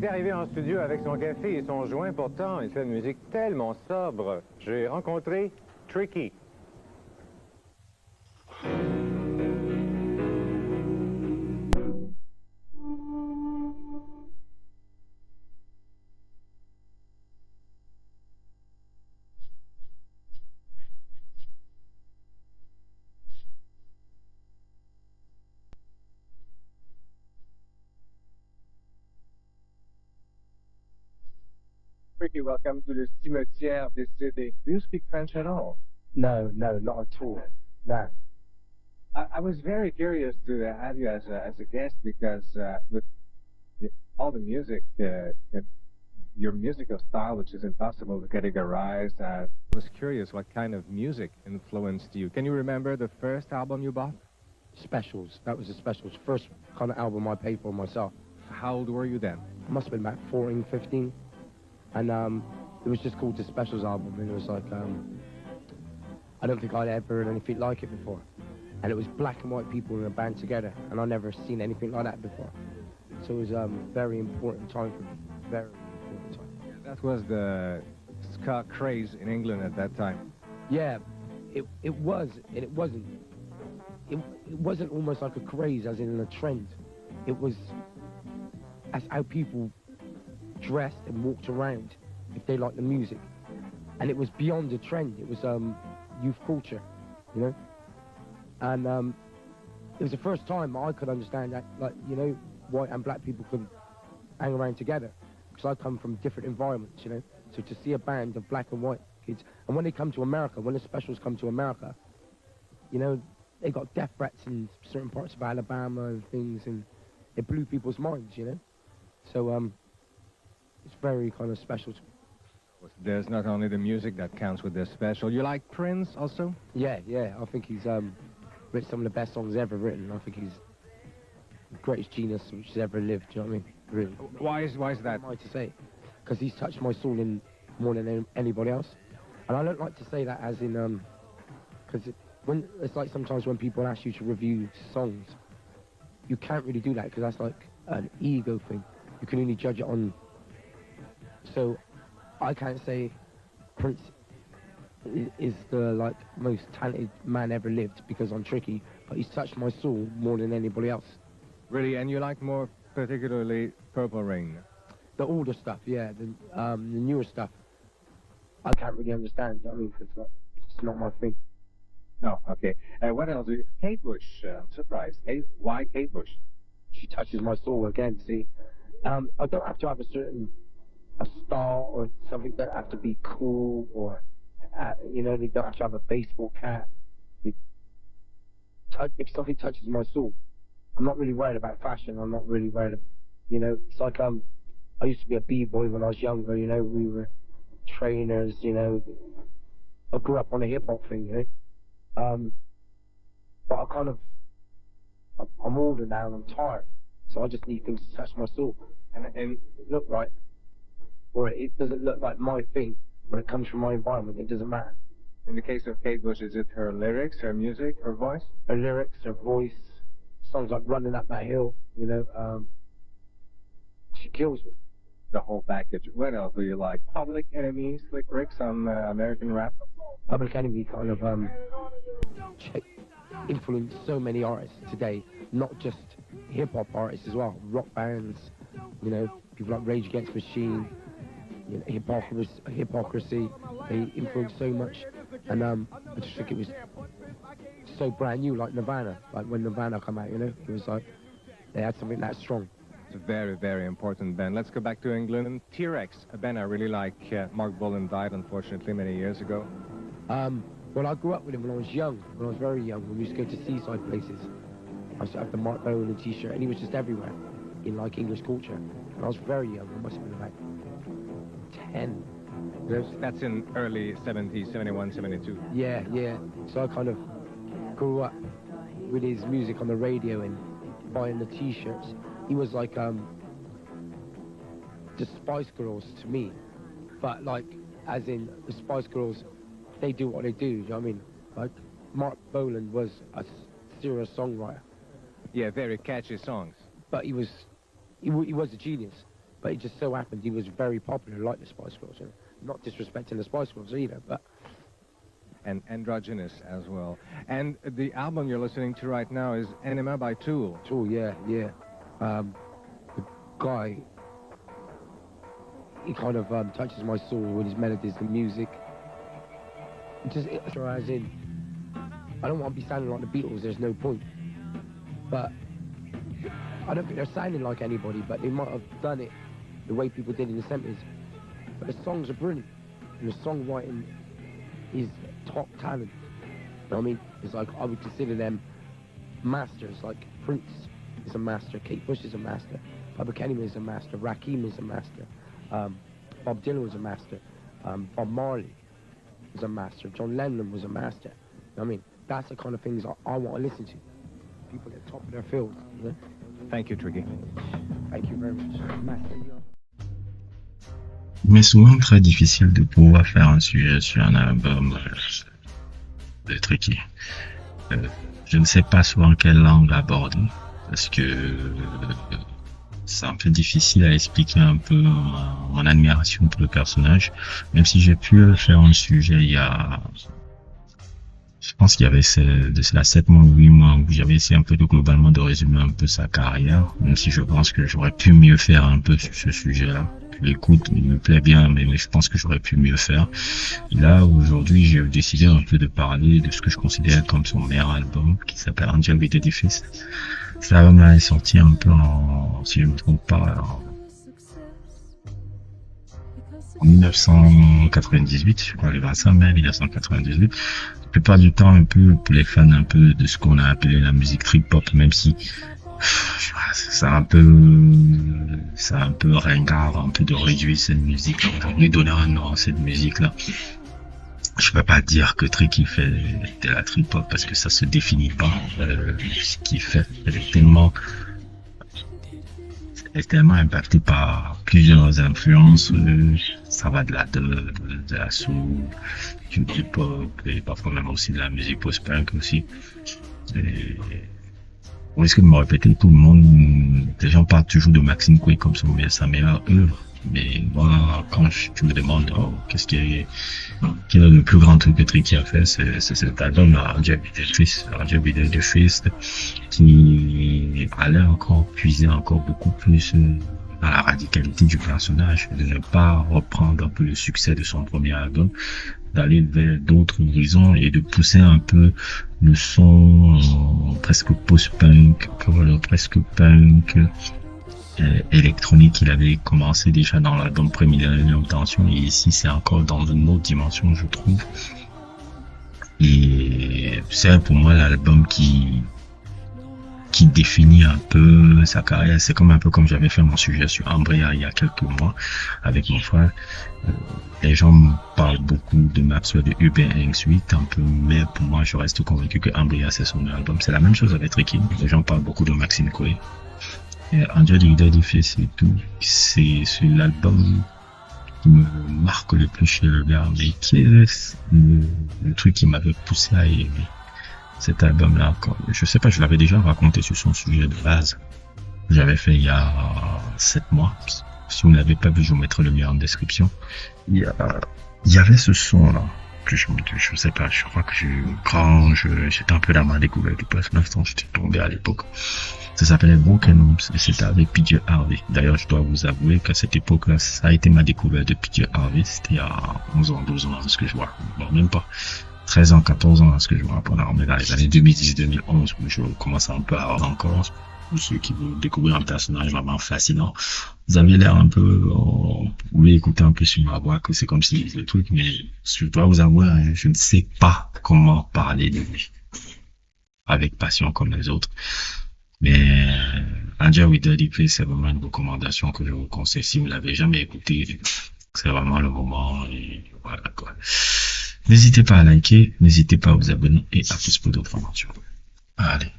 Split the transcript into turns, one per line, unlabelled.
était arrivé en studio avec son café et son joint. Pourtant, il fait une musique tellement sobre. J'ai rencontré Tricky.
Tricky, welcome to the cimetière des CD. Do you speak French at all?
No, not at all. No.
I was very curious to have you as a guest because with all the music, your musical style, which is impossible to categorize, I was curious what kind of music influenced you. Can you remember the first album you bought?
Specials. That was the Specials. First kind of album I paid for myself.
How old were you then?
I must have been about 14, 15. And it was just called the Specials album. And it was like, I don't think I'd ever heard anything like it before. And it was black and white people in a band together. And I'd never seen anything like that before. So it was a very important time for me. Very important time.
Yeah, that was the ska craze in England at that time.
Yeah, it was, and it wasn't. It wasn't almost like a craze, as in a trend. It was as how people dressed and walked around if they liked the music. And it was beyond a trend. It was youth culture, you know? And it was the first time I could understand that, like, you know, white and black people could hang around together. Because I come from different environments, you know? So to see a band of black and white kids, and when they come to America, when the Specials come to America, you know, they got death threats in certain parts of Alabama and things, and it blew people's minds, you know? So it's very kind of special.
There's not only the music that counts with this special. You like Prince also?
Yeah, I think he's written some of the best songs ever written. I think he's the greatest genius which has ever lived, do you know what I mean? Really.
Why is that?
What am I to say? Because he's touched my soul in more than anybody else. And I don't like to say that as in, because when it's like sometimes when people ask you to review songs, you can't really do that because that's like an ego thing. You can only judge it on. So I can't say Prince is the like most talented man ever lived because I'm Tricky, but he's touched my soul more than anybody else.
Really, and you like more particularly Purple Rain?
The older stuff, yeah, the newer stuff. I can't really understand. I mean, it's not my thing.
No, okay. What else? Kate Bush. I'm surprised. Why Kate Bush?
She touches my soul again. See, I don't have to have a style or something that have to be cool or you know, they don't have to have a baseball cap. If something touches my soul, I'm not really worried about fashion. I'm not really worried about, you know, it's like I used to be a b-boy when I was younger, you know, we were trainers, you know. I grew up on a hip-hop thing, you know. But I'm older now and I'm tired, so I just need things to touch my soul and look right, or it doesn't look like my thing, but it comes from my environment. It doesn't matter.
In the case of Kate Bush, is it her lyrics, her music, her voice?
Her lyrics, her voice, songs like Running Up That Hill, you know, she kills me.
The whole package. What else do you like? Public Enemy, Slick Rick's on American rap?
Public Enemy kind of influenced so many artists today, not just hip-hop artists as well, rock bands, you know, people like Rage Against the Machine, you know, Hypocrisy, they influenced so much, and I just think it was so brand new, like Nirvana, like when Nirvana came out, you know, it was like, they had something that strong.
It's a very, very important band. Let's go back to England. T-Rex, a band I really like. Mark Bolan died, unfortunately, many years ago.
Well, I grew up with him when I was young, when I was very young, when we used to go to seaside places. I used to have the Marc Bolan t-shirt, and he was just everywhere in, like, English culture. And I was very young, I must have been about 10.
That's in early 70s, 71, 72.
Yeah. So I kind of grew up with his music on the radio and buying the t-shirts. He was like the Spice Girls to me, but like as in the Spice Girls, they do what they do. You know what I mean? Like Marc Bolan was a serious songwriter.
Yeah, very catchy songs.
But he was a genius. But it just so happened he was very popular, like the Spice Girls. You know? Not disrespecting the Spice Girls either, but...
And androgynous as well. And the album you're listening to right now is Enema by Tool.
Tool, yeah. The guy, he kind of touches my soul with his melodies, the music. Just as in, I don't want to be sounding like the Beatles, there's no point. But I don't think they're sounding like anybody, but they might have done it the way people did in the 70s. But the songs are brilliant, and the songwriting is top talent. You know what I mean? It's like, I would consider them masters. Like Prince is a master, Kate Bush is a master, Public Enemy is a master, Rakim is a master, Bob Dylan was a master, Bob Marley was a master, John Lennon was a master. You know what I mean? That's the kind of things I want to listen to. People at the top of their field. You know?
Thank you, Tricky.
Thank you very much. Master.
Mais souvent très difficile de pouvoir faire un sujet sur un album de Tricky. Je ne sais pas souvent quelle langue aborder parce que c'est un peu difficile à expliquer un peu mon admiration pour le personnage, même si j'ai pu faire un sujet il y a, je pense qu'il y avait de cela 7 mois ou 8 mois où j'avais essayé un peu de globalement de résumer un peu sa carrière, même si je pense que j'aurais pu mieux faire un peu sur ce sujet-là. L'écoute, il me plaît bien, mais je pense que j'aurais pu mieux faire. Et là, aujourd'hui, j'ai décidé un peu de parler de ce que je considère comme son meilleur album, qui s'appelle Angel with the Fist. Cet album-là est sorti un peu si je ne me trompe pas, en 1998, je crois, le 25 mai 1998. La plupart du temps, un peu, pour les fans un peu de ce qu'on a appelé la musique trip-hop, même si c'est un peu ringard, un peu de réduire cette musique, de lui donner un nom à cette musique-là. Je peux pas dire que Tricky fait de la trip-hop parce que ça se définit pas, ce qu'il fait. Elle est tellement impactée par plusieurs influences, ça va de la soul, du hip-hop, et parfois même aussi de la musique post-punk aussi. Et on risque de me répéter, tout le monde, les gens parlent toujours de Maxine Quay comme sa meilleure œuvre. Mais moi, quand tu me demandes, quel est le plus grand truc que Tricky a fait, c'est cet album, Angel with the Fist, qui allait encore puiser encore beaucoup plus dans la radicalité du personnage, de ne pas reprendre un peu le succès de son premier album, d'aller vers d'autres horizons et de pousser un peu le son presque post-punk, presque punk, électronique qu'il avait commencé déjà dans l'album Millennium Tension, et ici c'est encore dans une autre dimension, je trouve. Et c'est pour moi l'album qui définit un peu sa carrière. C'est un peu comme j'avais fait mon sujet sur Ambria il y a quelques mois avec mon frère. Les gens me parlent beaucoup de Maxwell, de Uber Suite un peu, mais pour moi je reste convaincu que Ambria c'est son album. C'est la même chose avec Tricky. Les gens parlent beaucoup de Maxine Quay. Angel with the Fist et tout, c'est l'album qui me marque le plus chez le gars, mais qui est le truc qui m'avait poussé à aimer cet album-là encore. Je sais pas, je l'avais déjà raconté sur son sujet de base. J'avais fait il y a 7 mois. Si vous ne l'avez pas vu, je vous mettrai le lien en description. Il y avait ce son-là. Que je sais pas, je crois que j'étais un peu dans ma découverte du post-9 ans, j'étais tombé à l'époque. Ça s'appelait Broken Homes et c'était avec PJ Harvey. D'ailleurs, je dois vous avouer qu'à cette époque-là, ça a été ma découverte de PJ Harvey. C'était à 11 ans, 12 ans, ce que je vois. Bon, même pas. 13 ans, 14 ans, ce que je vois. Pendant dans les années 2010-2011, où je commence un peu à avoir encore. Pour ceux qui veulent découvrir un personnage vraiment fascinant. Vous avez l'air un peu, vous pouvez écouter un peu sur ma voix que c'est comme si le truc, mais je dois vous avouer, je ne sais pas comment parler de lui avec passion comme les autres. Mais Angel with the Fist, c'est vraiment une recommandation que je vous conseille. Si vous l'avez jamais écouté, c'est vraiment le moment. Et voilà quoi. N'hésitez pas à liker, n'hésitez pas à vous abonner et à plus pour d'autres formations. Allez.